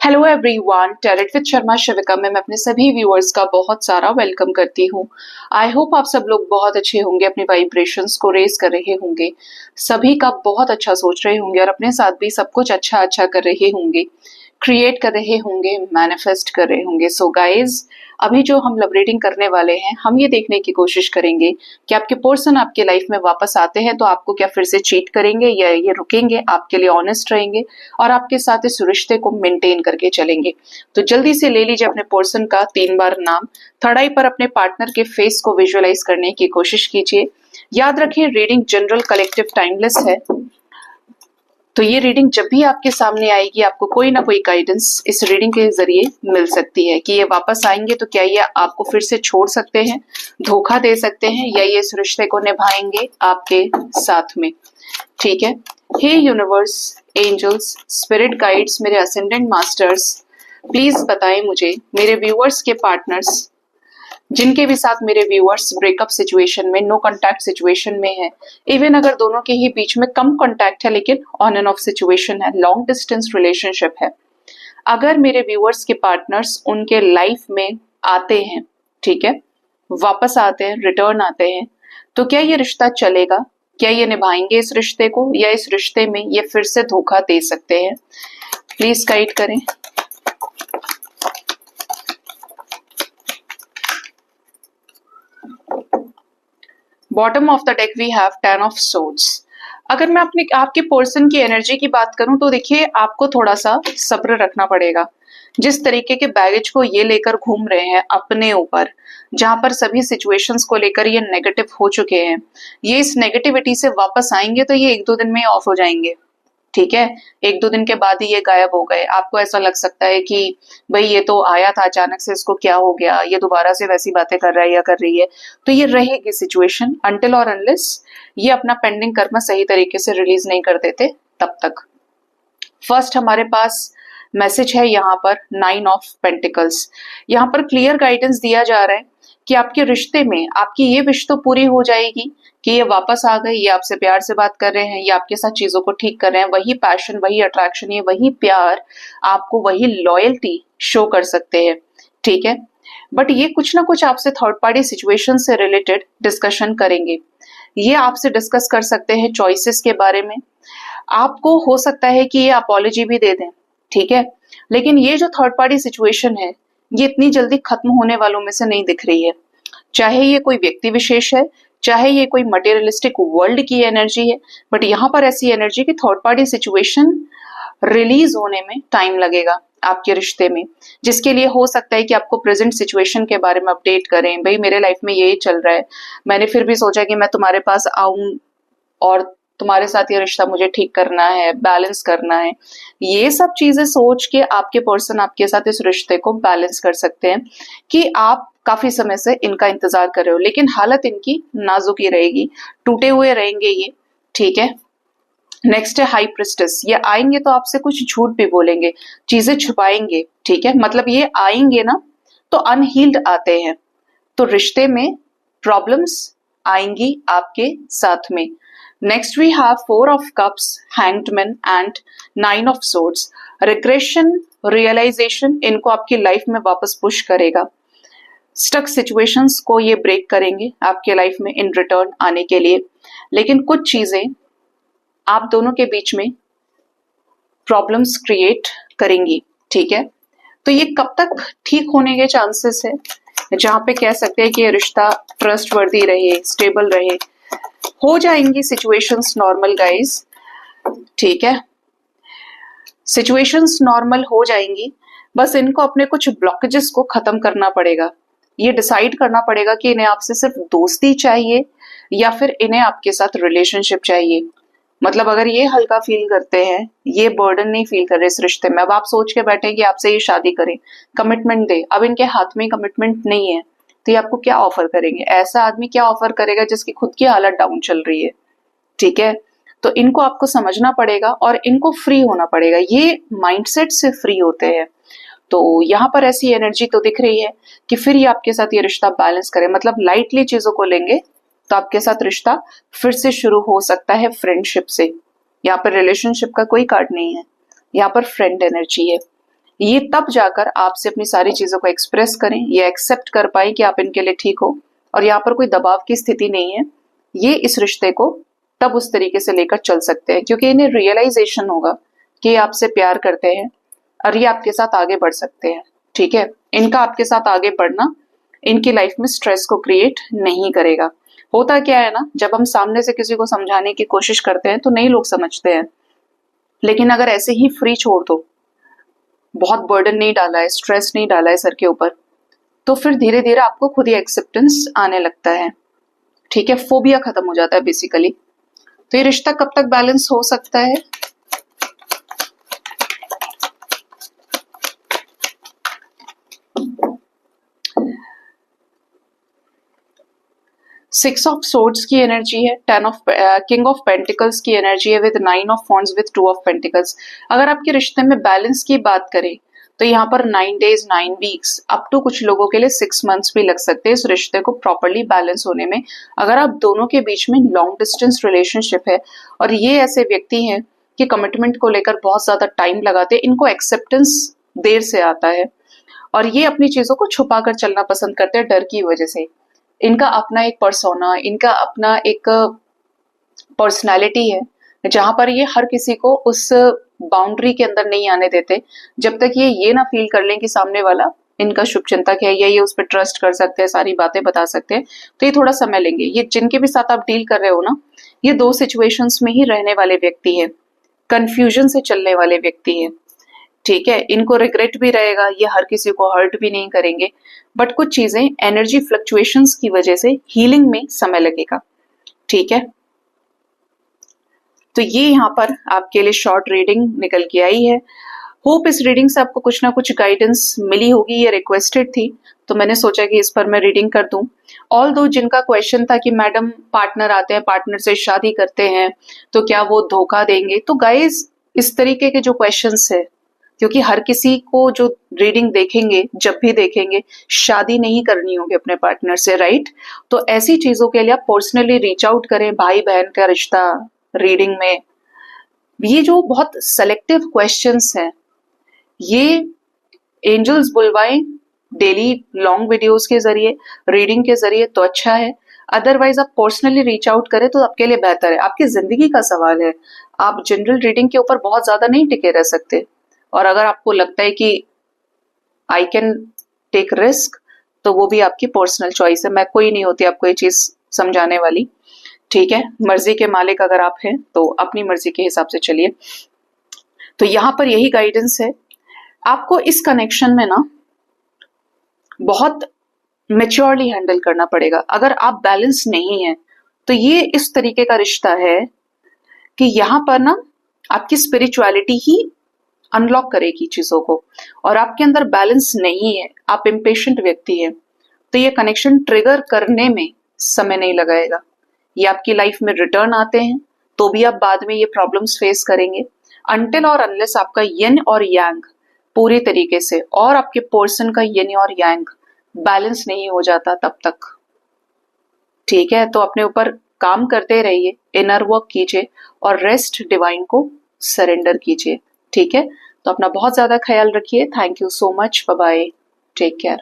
Hello everyone, talent with Sharma Shivika में मैं अपने सभी व्यूअर्स का बहुत सारा वेलकम करती हूँ। आई होप आप सब लोग बहुत अच्छे होंगे, अपने वाइब्रेशंस को रेज कर रहे होंगे, सभी का बहुत अच्छा सोच रहे होंगे और अपने साथ भी सब कुछ अच्छा अच्छा कर रहे होंगे, क्रिएट कर रहे होंगे, मैनिफेस्ट कर रहे होंगे। सो गाइज, अभी जो हम लव रीडिंग करने वाले हैं, हम ये देखने की कोशिश करेंगे कि आपके पर्सन आपके लाइफ में वापस आते हैं तो आपको क्या फिर से चीट करेंगे या ये रुकेंगे, आपके लिए ऑनेस्ट रहेंगे और आपके साथ इस रिश्ते को मेंटेन करके चलेंगे। तो जल्दी से ले लीजिए अपने पर्सन का 3 बार नाम, थर्ड आई पर अपने पार्टनर के फेस को विजुअलाइज करने की कोशिश कीजिए। याद रखिए, रीडिंग जनरल, कलेक्टिव, टाइमलेस है, तो ये रीडिंग जब भी आपके सामने आएगी आपको कोई ना कोई गाइडेंस इस रीडिंग के जरिए मिल सकती है कि ये वापस आएंगे तो क्या ये आपको फिर से छोड़ सकते हैं, धोखा दे सकते हैं, या ये इस रिश्ते को निभाएंगे आपके साथ में। ठीक है। हे यूनिवर्स, एंजल्स, स्पिरिट गाइड्स, मेरे असेंडेंट मास्टर्स, प्लीज बताएं मुझे मेरे व्यूअर्स के पार्टनर्स, जिनके भी साथ मेरे व्यूअर्स ब्रेकअप सिचुएशन में, नो कांटेक्ट सिचुएशन में है, इवन अगर दोनों के ही बीच में कम कांटेक्ट है लेकिन ऑन एंड ऑफ सिचुएशन है, लॉन्ग डिस्टेंस रिलेशनशिप है, अगर मेरे व्यूअर्स के पार्टनर्स उनके लाइफ में आते हैं, ठीक है, वापस आते हैं, रिटर्न आते हैं, तो क्या ये रिश्ता चलेगा, क्या ये निभाएंगे इस रिश्ते को, या इस रिश्ते में ये फिर से धोखा दे सकते हैं। प्लीज गाइड करें। Bottom of the deck we have 10 of swords. अगर मैं अपने आपके पर्सन की एनर्जी की बात करूं तो देखिए, आपको थोड़ा सा सब्र रखना पड़ेगा। जिस तरीके के बैगेज को ये लेकर घूम रहे हैं अपने ऊपर, जहां पर सभी सिचुएशंस को लेकर ये नेगेटिव हो चुके हैं, ये इस नेगेटिविटी से वापस आएंगे तो ये 1-2 दिन में ऑफ हो जाएंगे। ठीक है, 1-2 दिन के बाद ही ये गायब हो गए। आपको ऐसा लग सकता है कि भाई ये तो आया था अचानक से, इसको क्या हो गया, ये दोबारा से वैसी बातें कर रहा है या कर रही है। तो ये रहेगी सिचुएशन अनटिल और अनलेस ये अपना पेंडिंग कर्म सही तरीके से रिलीज नहीं कर देते तब तक। फर्स्ट हमारे पास मैसेज है यहाँ पर 9 ऑफ पेंटिकल्स। यहाँ पर क्लियर गाइडेंस दिया जा रहा है कि आपके रिश्ते में आपकी ये विश तो पूरी हो जाएगी कि ये वापस आ गए, ये आपसे प्यार से बात कर रहे हैं, ये आपके साथ चीजों को ठीक कर रहे हैं, वही पैशन, वही अट्रैक्शन, ये वही प्यार, आपको वही लॉयल्टी शो कर सकते हैं। ठीक है, बट ये कुछ ना कुछ आपसे थर्ड पार्टी सिचुएशन से रिलेटेड डिस्कशन करेंगे। ये आपसे डिस्कस कर सकते हैं चॉइसेस के बारे में। आपको हो सकता है कि ये अपॉलॉजी भी दे दें, ठीक है, लेकिन ये जो थर्ड पार्टी सिचुएशन है ये इतनी जल्दी खत्म होने वालों में से नहीं दिख रही है। चाहे ये कोई व्यक्ति विशेष है, चाहे ये कोई मटेरियलिस्टिक वर्ल्ड की एनर्जी है, बट यहाँ पर ऐसी एनर्जी की थर्ड पार्टी सिचुएशन रिलीज होने में टाइम लगेगा आपके रिश्ते में, जिसके लिए हो सकता है कि आपको प्रेजेंट सिचुएशन के बारे में अपडेट करें। भाई मेरे लाइफ में ये चल रहा है, मैंने फिर भी सोचा कि मैं तुम्हारे पास आऊं और तुम्हारे साथ ये रिश्ता मुझे ठीक करना है, बैलेंस करना है। ये सब चीजें सोच के आपके पर्सन आपके साथ इस रिश्ते को बैलेंस कर सकते हैं कि आप काफी समय से इनका इंतजार कर रहे हो, लेकिन हालत इनकी नाजुक ही रहेगी, टूटे हुए रहेंगे ये। ठीक है। नेक्स्ट है हाई प्रिस्टेस। ये आएंगे तो आपसे कुछ झूठ भी बोलेंगे, चीजें छुपाएंगे। ठीक है, मतलब ये आएंगे ना तो अनहील्ड आते हैं, तो रिश्ते में प्रॉब्लम्स आएंगी आपके साथ में। Next we have 4 of cups, hanged man and 9 of swords. Regression, realisation इनको आपकी लाइफ में वापस पुश करेगा। स्टक सिचुएशंस को ये ब्रेक करेंगे आपके लाइफ में इन रिटर्न आने के लिए, लेकिन कुछ चीजें आप दोनों के बीच में प्रॉब्लम्स क्रिएट करेंगी। ठीक है, तो ये कब तक ठीक होने के चांसेस है, जहां पे कह सकते हैं कि ये रिश्ता ट्रस्ट वर्दी रहे, स्टेबल रहे। हो जाएंगी सिचुएशंस नॉर्मल गाइस। ठीक है, सिचुएशंस नॉर्मल हो जाएंगी, बस इनको अपने कुछ ब्लॉकेजेस को खत्म करना पड़ेगा। ये डिसाइड करना पड़ेगा कि इन्हें आपसे सिर्फ दोस्ती चाहिए या फिर इन्हें आपके साथ रिलेशनशिप चाहिए। मतलब अगर ये हल्का फील करते हैं, ये बर्डन नहीं फील कर रहे इस रिश्ते में, अब आप सोच के बैठे कि आपसे ये शादी करें, कमिटमेंट दे, अब इनके हाथ में कमिटमेंट नहीं है, तो ये आपको क्या ऑफर करेंगे? ऐसा आदमी क्या ऑफर करेगा जिसकी खुद की हालत डाउन चल रही है? ठीक है, तो इनको आपको समझना पड़ेगा और इनको फ्री होना पड़ेगा। ये माइंडसेट से फ्री होते हैं, तो यहाँ पर ऐसी एनर्जी तो दिख रही है कि फिर ये आपके साथ ये रिश्ता बैलेंस करे, मतलब लाइटली चीजों को लेंगे तो आपके साथ रिश्ता फिर से शुरू हो सकता है फ्रेंडशिप से। यहाँ पर रिलेशनशिप का कोई कार्ड नहीं है, यहाँ पर फ्रेंड एनर्जी है। ये तब जाकर आपसे अपनी सारी चीजों को एक्सप्रेस करें, ये एक्सेप्ट कर पाए कि आप इनके लिए ठीक हो, और यहाँ पर कोई दबाव की स्थिति नहीं है। ये इस रिश्ते को तब उस तरीके से लेकर चल सकते हैं क्योंकि इन्हें रियलाइजेशन होगा कि ये आपसे प्यार करते हैं और ये आपके साथ आगे बढ़ सकते हैं। ठीक है, इनका आपके साथ आगे बढ़ना इनकी लाइफ में स्ट्रेस को क्रिएट नहीं करेगा। होता क्या है ना, जब हम सामने से किसी को समझाने की कोशिश करते हैं तो नहीं लोग समझते हैं, लेकिन अगर ऐसे ही फ्री छोड़ दो, बहुत बर्डन नहीं डाला है, स्ट्रेस नहीं डाला है सर के ऊपर, तो फिर धीरे धीरे आपको खुद ही एक्सेप्टेंस आने लगता है। ठीक है, फोबिया खत्म हो जाता है बेसिकली। तो ये रिश्ता कब तक बैलेंस हो सकता है? सिक्स ऑफ सोर्ड्स की एनर्जी है, किंग ऑफ पेंटिकल्स की एनर्जी है with 9 of wands with 2 of pentacles. अगर आपके रिश्ते में बैलेंस की बात करें तो यहाँ पर 9 डेज 9 वीक्स अप टू कुछ लोगों के लिए 6 मंथ्स भी लग सकते हैं इस रिश्ते को प्रॉपरली बैलेंस होने में। अगर आप दोनों के बीच में लॉन्ग डिस्टेंस रिलेशनशिप है और ये ऐसे व्यक्ति हैं कि कमिटमेंट को लेकर बहुत ज्यादा टाइम लगाते हैं, इनको एक्सेप्टेंस देर से आता है और ये अपनी चीजों को छुपा कर चलना पसंद करते हैं डर की वजह से। इनका अपना एक पर्सोना, इनका अपना एक पर्सनालिटी है जहां पर ये हर किसी को उस बाउंड्री के अंदर नहीं आने देते जब तक ये ना फील कर लें कि सामने वाला इनका शुभचिंतक है या ये उस पर ट्रस्ट कर सकते हैं, सारी बातें बता सकते हैं। तो ये थोड़ा समय लेंगे। ये जिनके भी साथ आप डील कर रहे हो ना, ये दो सिचुएशंस में ही रहने वाले व्यक्ति हैं, कंफ्यूजन से चलने वाले व्यक्ति हैं। ठीक है, इनको रिग्रेट भी रहेगा, ये हर किसी को हर्ट भी नहीं करेंगे, बट कुछ चीजें एनर्जी फ्लक्चुएशंस की वजह से हीलिंग में समय लगेगा। ठीक है, तो ये यहाँ पर आपके लिए शॉर्ट रीडिंग निकल के आई है। होप इस रीडिंग से आपको कुछ ना कुछ गाइडेंस मिली होगी, ये रिक्वेस्टेड थी तो मैंने सोचा कि इस पर मैं रीडिंग कर दूं। ऑल दो जिनका क्वेश्चन था कि मैडम पार्टनर आते हैं, पार्टनर से शादी करते हैं तो क्या वो धोखा देंगे, तो गाइज इस तरीके के जो क्वेश्चंस है, क्योंकि हर किसी को जो रीडिंग देखेंगे जब भी देखेंगे शादी नहीं करनी होगी अपने पार्टनर से, राइट? तो ऐसी चीजों के लिए आप पर्सनली रीच आउट करें। भाई बहन का रिश्ता रीडिंग में ये जो बहुत सेलेक्टिव क्वेश्चंस हैं, ये एंजल्स बुलवाएं डेली लॉन्ग वीडियोस के जरिए, रीडिंग के जरिए तो अच्छा है, अदरवाइज आप पर्सनली रीच आउट करें तो आपके लिए बेहतर है। आपकी जिंदगी का सवाल है, आप जनरल रीडिंग के ऊपर बहुत ज्यादा नहीं टिके रह सकते। और अगर आपको लगता है कि आई कैन टेक रिस्क तो वो भी आपकी पर्सनल चॉइस है, मैं कोई नहीं होती आपको ये चीज समझाने वाली। ठीक है, मर्जी के मालिक अगर आप हैं तो अपनी मर्जी के हिसाब से चलिए। तो यहां पर यही गाइडेंस है, आपको इस कनेक्शन में ना बहुत मेच्योरली हैंडल करना पड़ेगा। अगर आप बैलेंस नहीं है तो ये इस तरीके का रिश्ता है कि यहां पर ना आपकी स्पिरिचुअलिटी ही अनलॉक करेगी चीजों को, और आपके अंदर बैलेंस नहीं है, आप इम्पेशेंट व्यक्ति है, तो ये कनेक्शन ट्रिगर करने में समय नहीं लगाएगा। ये आपकी लाइफ में रिटर्न आते हैं तो भी आप बाद में ये प्रॉब्लम्स फेस करेंगे अनटिल और अनलेस आपका यिन और यांग पूरी तरीके से और आपके पर्सन का यिन और यांग बैलेंस नहीं हो जाता तब तक। ठीक है, तो अपने ऊपर काम करते रहिए, इनर वर्क कीजिए और रेस्ट डिवाइन को सरेंडर कीजिए। ठीक है, तो अपना बहुत ज्यादा ख्याल रखिए। Thank you so much, bye bye, take care.